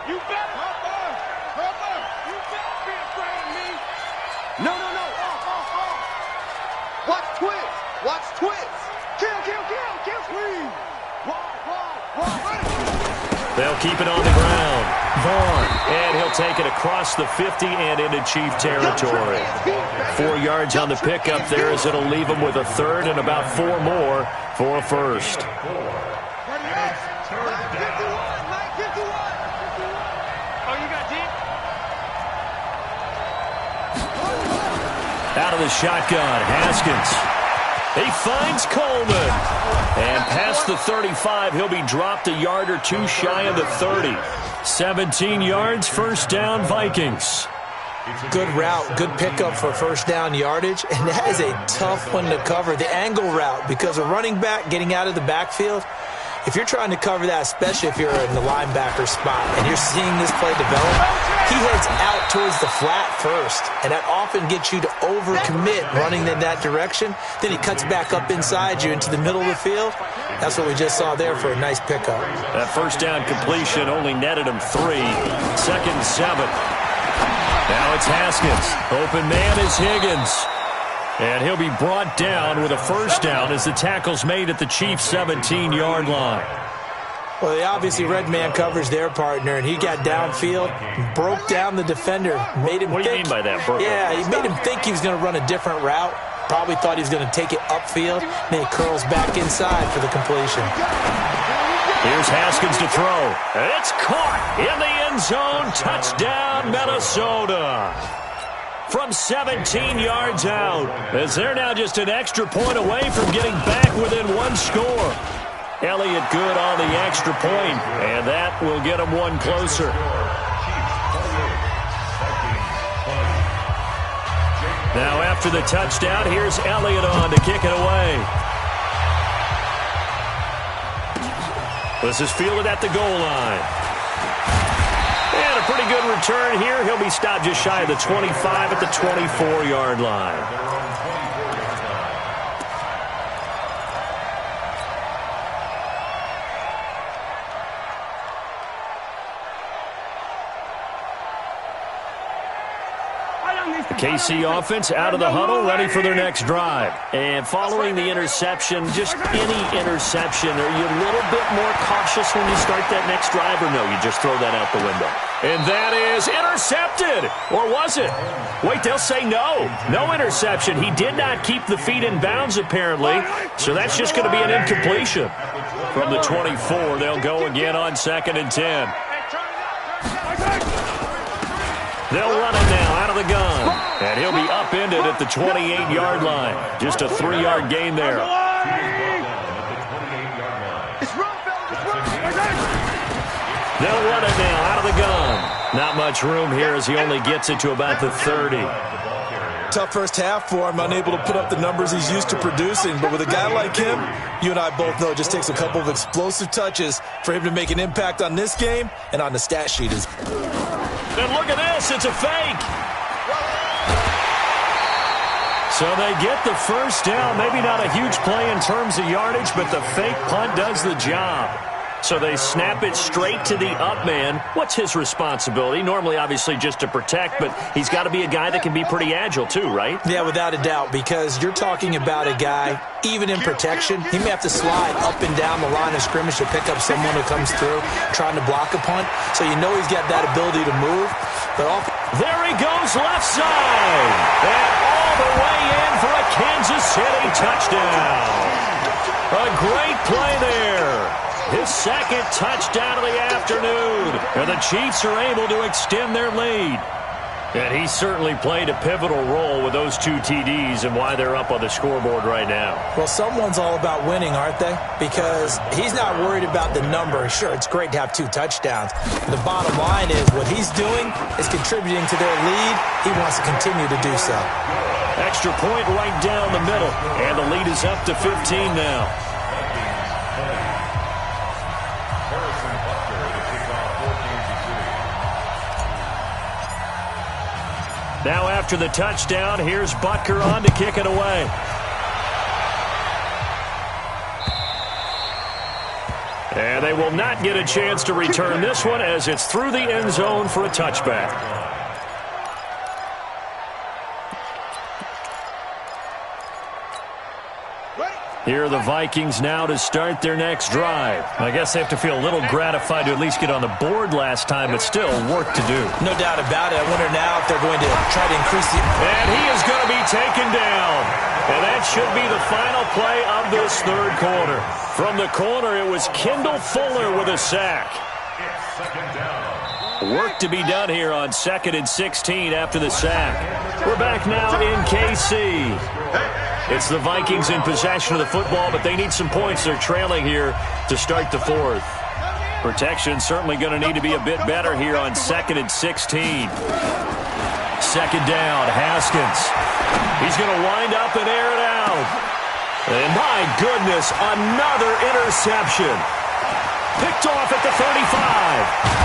They'll keep it on the ground. Vaughn, and he'll take it across the 50 and into Chief territory. 4 yards on the pickup there as it'll leave him with a 3rd and about 4 more for a 1st. Out of the shotgun, Haskins. He finds Coleman. And past the 35, he'll be dropped a yard or 2 shy of the 30. 17 yards, 1st down, Vikings. Good route, good pickup for 1st down yardage, and that is a tough one to cover, the angle route, because a running back getting out of the backfield, if you're trying to cover that, especially if you're in the linebacker spot and you're seeing this play develop, he heads out towards the flat first, and that often gets you to overcommit running in that direction. Then he cuts back up inside you into the middle of the field. That's what we just saw there for a nice pickup. That 1st down completion only netted him 3. 2nd and 7. Now it's Haskins. Open man is Higgins. And he'll be brought down with a 1st down as the tackle's made at the Chiefs' 17-yard line. Well, they obviously red man coverage their partner, and he got downfield, broke down the defender, made him What do you mean by that, Brooklyn? Yeah, he made him think he was going to run a different route. Probably thought he was going to take it upfield, then he curls back inside for the completion. Here's Haskins to throw. It's caught in the end zone. Touchdown, Minnesota. From 17 yards out, as they're now just an extra point away from getting back within 1 score. Elliott good on the extra point, and that will get them 1 closer. Now after the touchdown, here's Elliott on to kick it away. This is fielded at the goal line. And a pretty good return here. He'll be stopped just shy of the 25 at the 24-yard line. KC offense out of the huddle, ready for their next drive. And following the interception, just any interception, are you a little bit more cautious when you start that next drive, or no, you just throw that out the window? And that is intercepted. Or was it? Wait, they'll say no. No interception. He did not keep the feet in bounds, apparently. So that's just going to be an incompletion. From the 24, they'll go again on 2nd and 10. They'll run it now out of the gun. And he'll be upended at the 28-yard line. Just a 3-yard gain there. They'll run it now out of the gun. Not much room here as he only gets it to about the 30. tough first half for him, unable to put up the numbers he's used to producing. But with a guy like him, you and I both know it just takes a couple of explosive touches for him to make an impact on this game and on the stat sheet. And look at this, it's a fake. So they get the first down. Maybe not a huge play in terms of yardage, but the fake punt does the job. So they snap it straight to the up man. What's his responsibility? Normally, obviously, just to protect, but he's got to be a guy that can be pretty agile too, right? Yeah, without a doubt, because you're talking about a guy, even in protection, he may have to slide up and down the line of scrimmage to pick up someone who comes through trying to block a punt. So you know he's got that ability to move. But there he goes, left side. And all the way in for a Kansas City touchdown. A great play there. His second touchdown of the afternoon. And the Chiefs are able to extend their lead. And he certainly played a pivotal role with those 2 TDs and why they're up on the scoreboard right now. Well, someone's all about winning, aren't they? Because he's not worried about the number. Sure, it's great to have 2 touchdowns. But the bottom line is what he's doing is contributing to their lead. He wants to continue to do so. Extra point right down the middle. And the lead is up to 15 now. Now after the touchdown, here's Butker on to kick it away. And they will not get a chance to return this one as it's through the end zone for a touchback. Here are the Vikings now to start their next drive. I guess they have to feel a little gratified to at least get on the board last time, but still work to do. No doubt about it. I wonder now if they're going to try to increase the... And he is going to be taken down. And that should be the final play of this third quarter. From the corner, it was Kendall Fuller with a sack. Work to be done here on 2nd and 16 after the sack. We're back now in KC. It's the Vikings in possession of the football, but they need some points. They're trailing here to start the fourth. Protection certainly going to need to be a bit better here on 2nd and 16. Second down, Haskins. He's going to wind up and air it out. And my goodness, another interception. Picked off at the 35.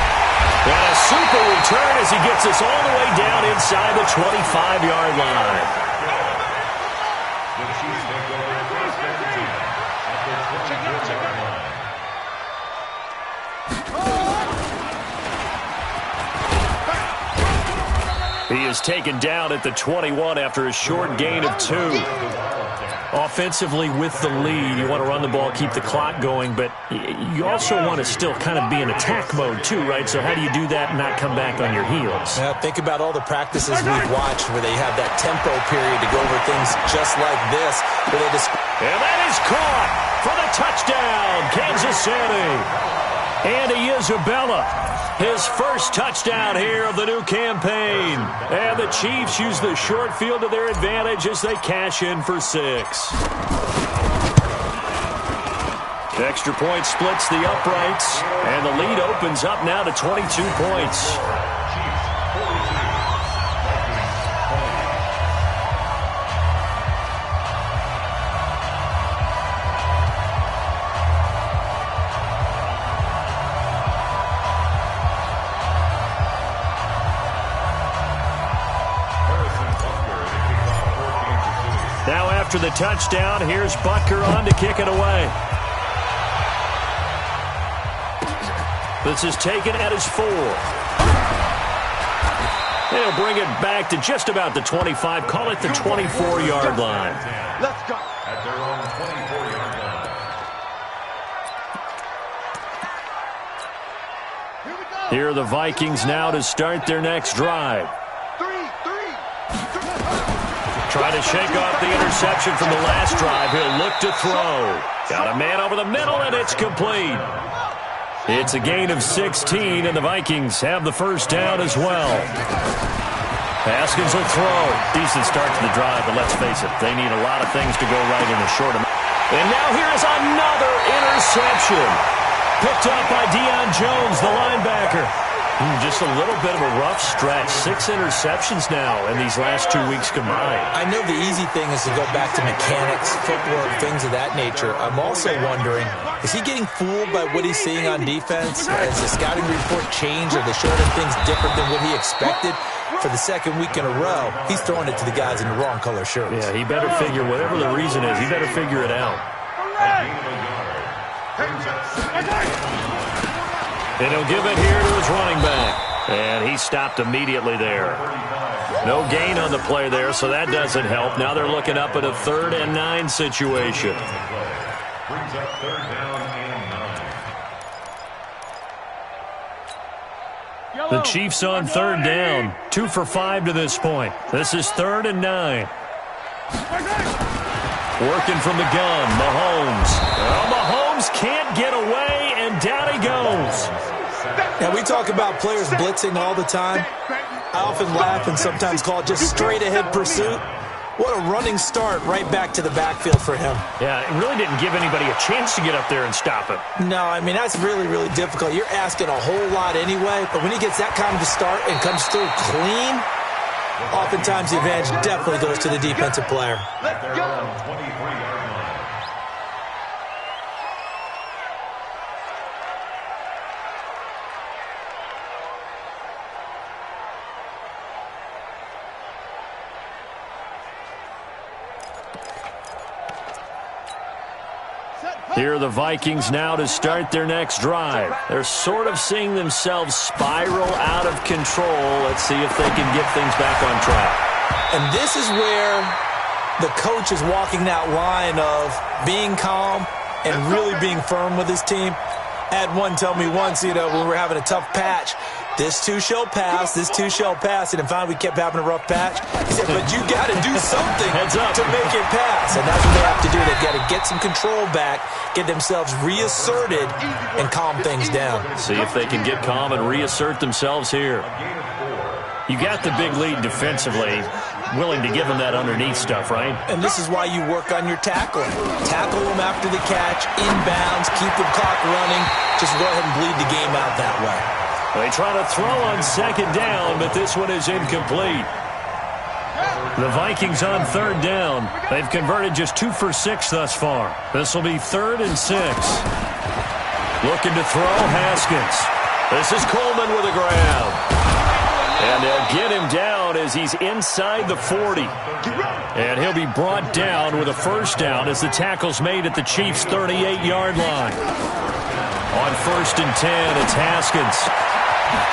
And a super return as he gets us all the way down inside the 25-yard line. He is taken down at the 21 after a short gain of 2. Offensively with the lead, you want to run the ball, keep the clock going, but you also want to still kind of be in attack mode too, right? So how do you do that and not come back on your heels? Yeah, think about all the practices we've watched where they have that tempo period to go over things just like this. Where they just... And that is caught for the touchdown, Kansas City. Andy Isabella. His first touchdown here of the new campaign. And the Chiefs use the short field to their advantage as they cash in for 6. Extra point splits the uprights. And the lead opens up now to 22 points. After the touchdown, here's Butker on to kick it away. This is taken at his 4. They'll bring it back to just about the 25. Call it the 24-yard line. Let's go. At their own 24-yard line. Here are the Vikings now to start their next drive. Try to shake off the interception from the last drive. He'll look to throw. Got a man over the middle, and it's complete. It's a gain of 16, and the Vikings have the first down as well. Haskins will throw. Decent start to the drive, but let's face it, they need a lot of things to go right in a short amount. And now here is another interception. Picked up by Deion Jones, the linebacker. Just a little bit of a rough stretch. 6 interceptions now in these last 2 weeks combined. I know the easy thing is to go back to mechanics, footwork, things of that nature. I'm also wondering, is he getting fooled by what he's seeing on defense? Has the scouting report changed? Are they showing him things different than what he expected? For the second week in a row, he's throwing it to the guys in the wrong color shirts. Yeah, he better figure, whatever the reason is, he better figure it out. And he'll give it here to his running back. And he stopped immediately there. No gain on the play there, so that doesn't help. Now they're looking up at a 3rd and 9 situation. Brings up 3rd down and 9. The Chiefs on 3rd down. 2 for 5 to this point. This is 3rd and 9. Working from the gun, Mahomes. Well, Mahomes can't get away, and down he goes. Now, we talk about players blitzing all the time. I often laugh and sometimes call it just straight-ahead pursuit. What a running start right back to the backfield for him. Yeah, it really didn't give anybody a chance to get up there and stop him. No, I mean, that's really, really difficult. You're asking a whole lot anyway, but when he gets that kind of a start and comes through clean, oftentimes the advantage definitely goes to the defensive player. Let's go. 23-yard line. Here are the Vikings now to start their next drive. They're sort of seeing themselves spiral out of control. Let's see if they can get things back on track. And this is where the coach is walking that line of being calm and really being firm with his team. I had one tell me once, when we were having a tough patch, this too shall pass, this too shall pass. And finally we kept having a rough patch. He said, but you got to do something to make it pass. And that's what they have to do. They've got to get some control back, get themselves reasserted, and calm things down. See if they can get calm and reassert themselves here. You got the big lead defensively, willing to give them that underneath stuff, right? And this is why you work on your tackling. Tackle them after the catch, inbounds, keep the clock running. Just go ahead and bleed the game out that way. They try to throw on 2nd down, but this one is incomplete. The Vikings on 3rd down. They've converted just 2 for 6 thus far. This will be 3rd and 6. Looking to throw, Haskins. This is Coleman with a grab. And they'll get him down as he's inside the 40. And he'll be brought down with a 1st down as the tackle's made at the Chiefs' 38-yard line. On 1st and 10, it's Haskins.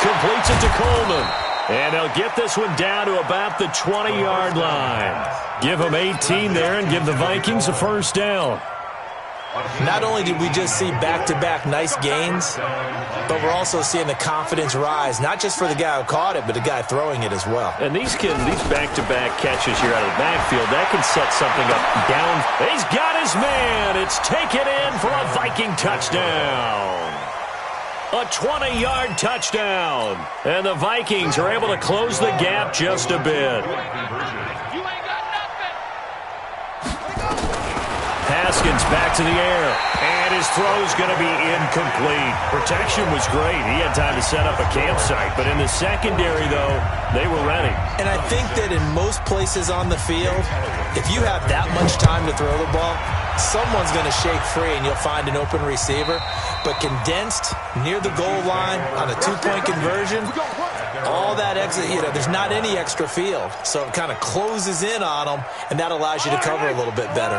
Completes it to Coleman. And they'll get this one down to about the 20-yard line. Give them 18 there and give the Vikings a 1st down. Not only did we just see back-to-back nice gains, but we're also seeing the confidence rise, not just for the guy who caught it, but the guy throwing it as well. And these back-to-back catches here out of the backfield, that can set something up down. He's got his man. It's taken in for a Viking touchdown. A 20-yard touchdown. And the Vikings are able to close the gap just a bit. Haskins back to the air, and his throw's going to be incomplete. Protection was great. He had time to set up a campsite, but in the secondary, though, they were ready. And I think that in most places on the field, if you have that much time to throw the ball, someone's going to shake free, and you'll find an open receiver. But condensed near the goal line on a 2-point conversion, all that exit, there's not any extra field. So it kind of closes in on them, and that allows you to cover a little bit better.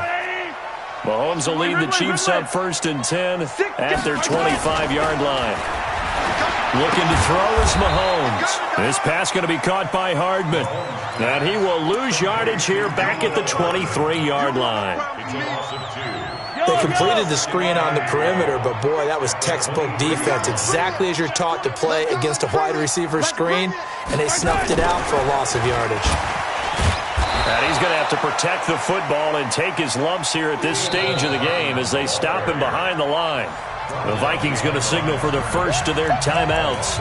Mahomes will lead the Chiefs up 1st and 10 at their 25-yard line. Looking to throw is Mahomes. This pass going to be caught by Hardman. And he will lose yardage here back at the 23-yard line. They completed the screen on the perimeter, but boy, that was textbook defense. Exactly as you're taught to play against a wide receiver screen, and they snuffed it out for a loss of yardage. And he's going to have to protect the football and take his lumps here at this stage of the game as they stop him behind the line. The Vikings going to signal for the first of their timeouts.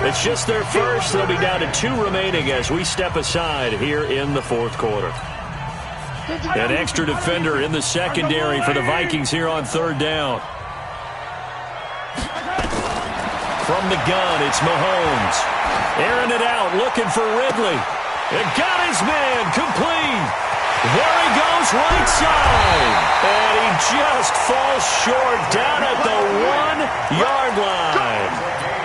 It's just their first. They'll be down to 2 remaining as we step aside here in the 4th quarter. An extra defender in the secondary for the Vikings here on 3rd down. From the gun, it's Mahomes. Airing it out, looking for Ridley. It got his man, complete. There he goes, right side. And he just falls short down at the 1-yard line.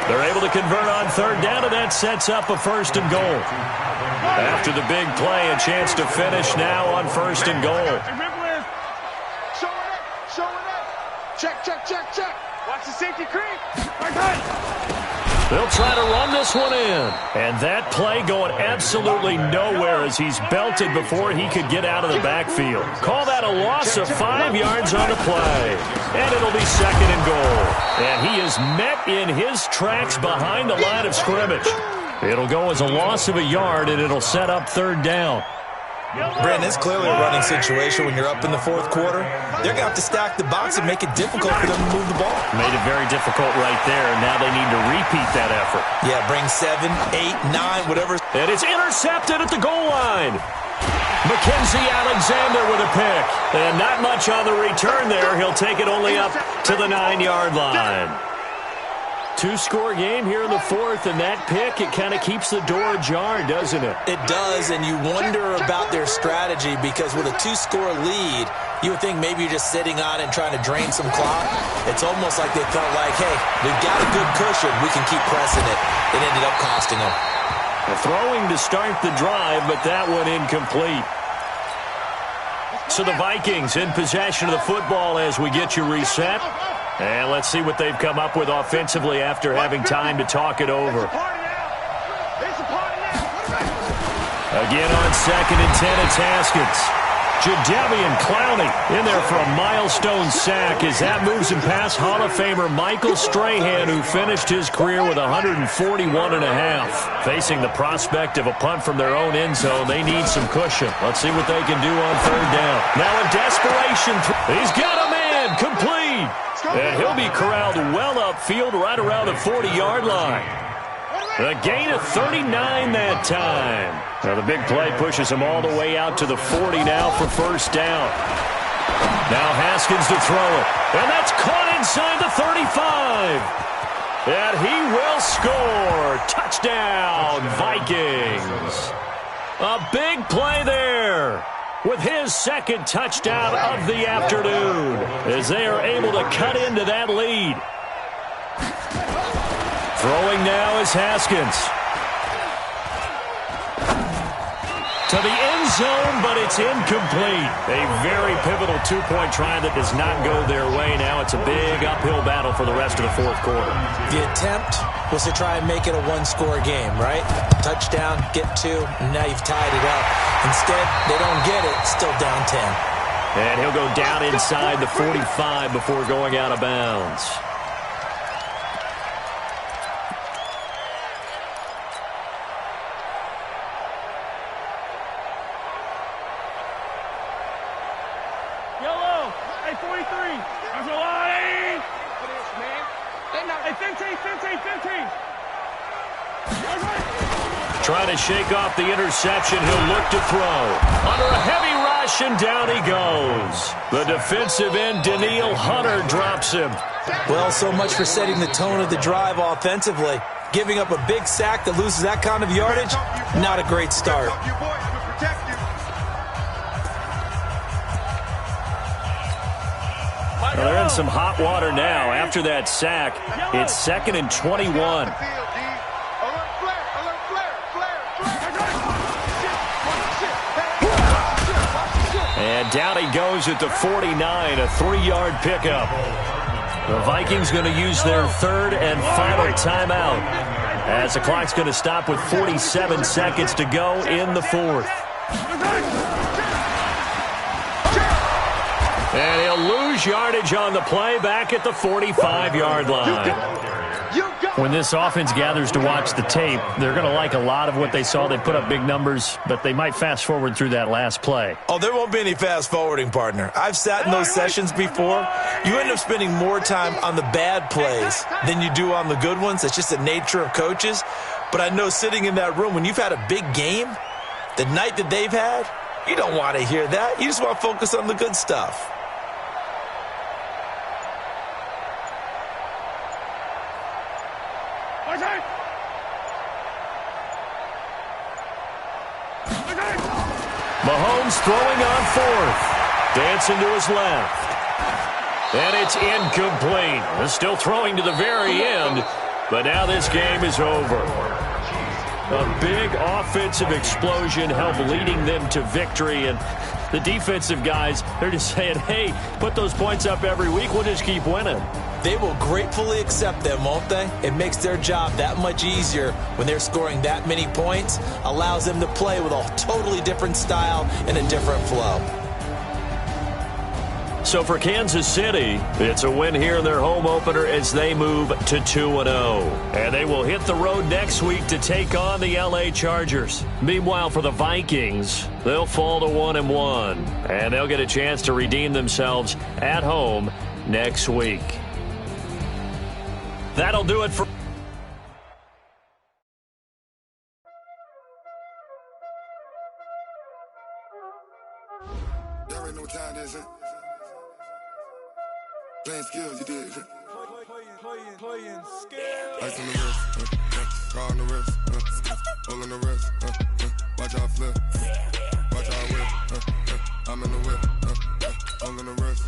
They're able to convert on third down, and that sets up a first and goal. After the big play, a chance to finish now on first and goal. Check, check, check, check. Watch the safety creep. They'll try to run this one in. And that play going absolutely nowhere as he's belted before he could get out of the backfield. Call that a loss of 5 yards on the play. And it'll be second and goal. And he is met in his tracks behind the line of scrimmage. It'll go as a loss of a yard, and it'll set up third down. Brandon, it's clearly a running situation when you're up in the fourth quarter. They're going to have to stack the box and make it difficult for them to move the ball. Made it very difficult right there, and now they need to repeat that effort. Yeah, bring 7, 8, 9, whatever. And it's intercepted at the goal line. Mackenzie Alexander with a pick. And not much on the return there. He'll take it only up to the 9-yard line. 2-score game here in the fourth, and that pick, it kind of keeps the door ajar, doesn't it? It does, and you wonder about their strategy because with a 2-score lead, you would think maybe you're just sitting on it and trying to drain some clock. It's almost like they felt like, hey, we've got a good cushion. We can keep pressing it. It ended up costing them. Throwing to start the drive, but that one incomplete. So the Vikings in possession of the football as we get you reset. And let's see what they've come up with offensively after having time to talk it over. Again on second and 10, it's Haskins. Jadeveon Clowney in there for a milestone sack as that moves him past Hall of Famer Michael Strahan, who finished his career with 141.5. Facing the prospect of a punt from their own end zone, they need some cushion. Let's see what they can do on third down. Now in desperation, he's got a man, complete. And he'll be corralled well upfield right around the 40-yard line. A gain of 39 that time. Now the big play pushes him all the way out to the 40 now for first down. Now Haskins to throw it. And that's caught inside the 35. And he will score. Touchdown, Vikings. A big play there with his second touchdown of the afternoon as they are able to cut into that lead. Throwing now is Haskins. To the end zone, but it's incomplete. A very pivotal two-point try that does not go their way. Now it's a big uphill battle for the rest of the fourth quarter. The attempt was to try and make it a one-score game, right? Touchdown, get 2, and now you've tied it up. Instead, they don't get it, still down 10. And he'll go down inside the 45 before going out of bounds. Trying to shake off the interception. He'll look to throw. Under a heavy rush, and down he goes. The defensive end, Danielle Hunter, drops him. Well, so much for setting the tone of the drive offensively. Giving up a big sack that loses that kind of yardage, not a great start. Well, they're in some hot water now. After that sack, it's 2nd and 21. And down he goes at the 49, a 3-yard pickup. The Vikings going to use their third and final timeout as the clock's going to stop with 47 seconds to go in the fourth. And he'll lose yardage on the play back at the 45-yard line. When this offense gathers to watch the tape, they're going to like a lot of what they saw. They put up big numbers, but they might fast forward through that last play. Oh, there won't be any fast forwarding, partner. I've sat in those sessions before. You end up spending more time on the bad plays than you do on the good ones. It's just the nature of coaches. But I know sitting in that room, when you've had a big game, the night that they've had, you don't want to hear that. You just want to focus on the good stuff. Mahomes throwing on fourth. Dancing to his left. And it's incomplete. Still throwing to the very end, but now this game is over. A big offensive explosion helped leading them to victory, and the defensive guys, they're just saying, hey, put those points up every week, we'll just keep winning. They will gratefully accept them, won't they? It makes their job that much easier when they're scoring that many points, allows them to play with a totally different style and a different flow. So for Kansas City, it's a win here in their home opener as they move to 2-0. And they will hit the road next week to take on the LA Chargers. Meanwhile, for the Vikings, they'll fall to 1-1. And they'll get a chance to redeem themselves at home next week. That'll do it for... There ain't no time, there's it. Playing skills, you did. Playing skills. Ice on the wrist, car on the wrist, hole in the wrist, watch out flip, watch out whip, I'm in the whip, hole in the wrist,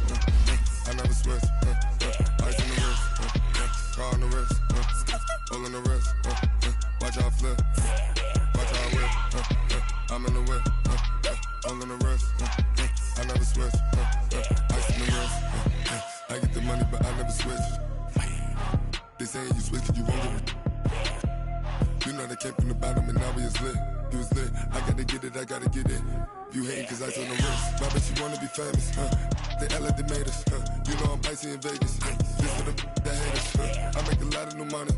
I never switch, ice on the wrist, car on the wrist, hole in the wrist, watch out flip, watch out whip, I'm in the whip, hole in the wrist, I never switch, ice on the wrist. I get the money, but I never switch. They saying you switch it, you won't get it. You know they came from the bottom and now we is lit. You was lit, I gotta get it, I gotta get it. You hating cause I told the wrist. I bet you wanna be famous, They LA, they made us, You know I'm icy in Vegas, This for the that hate us, I make a lot of new money,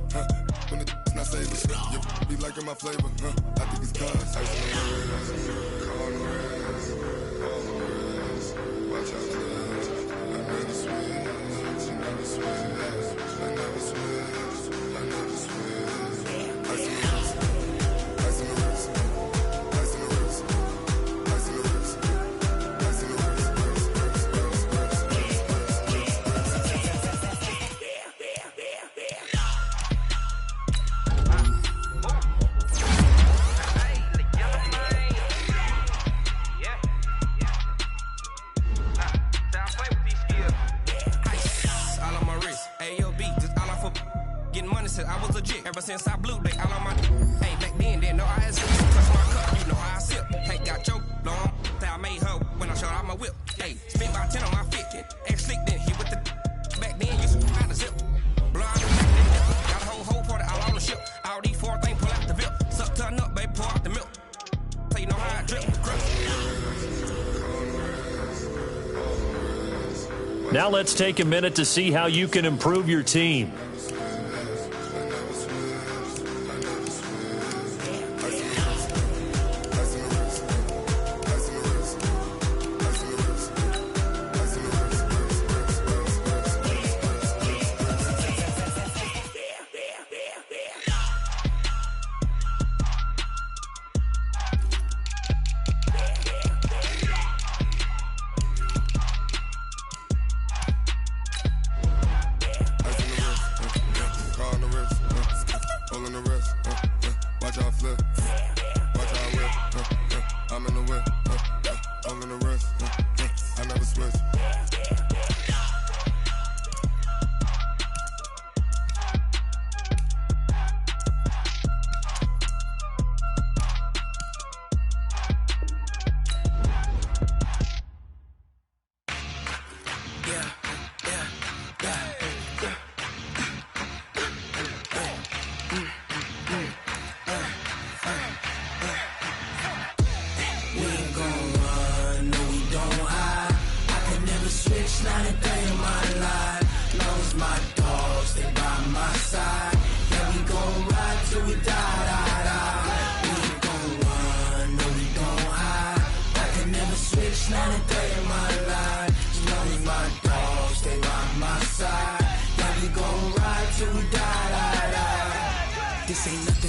When it's not savers, You be liking my flavor, I think it's cause ice on the wrist, car on the wrist, all the wrist, watch out for this. I never switch, I never switch, I never switch, I never switch. Ice in the wrist, ice in the wrist, ice in the wrist, ice in the wrist, ice in the wrist, I was legit ever since I blew they all on my hey back then didn't know I had touch my cup, you know how I sip. Hey, got choked long that I made her when I showed out my whip. Hey, spent about 10 on my 50. Ex slick then he with the back then you had to zip. Blow out the back, got a whole party all on the ship. All these four things pull out the VIP. Suck turn up, baby, pour out the milk. So you know how I drip. Now let's take a minute to see how you can improve your team. This ain't nothing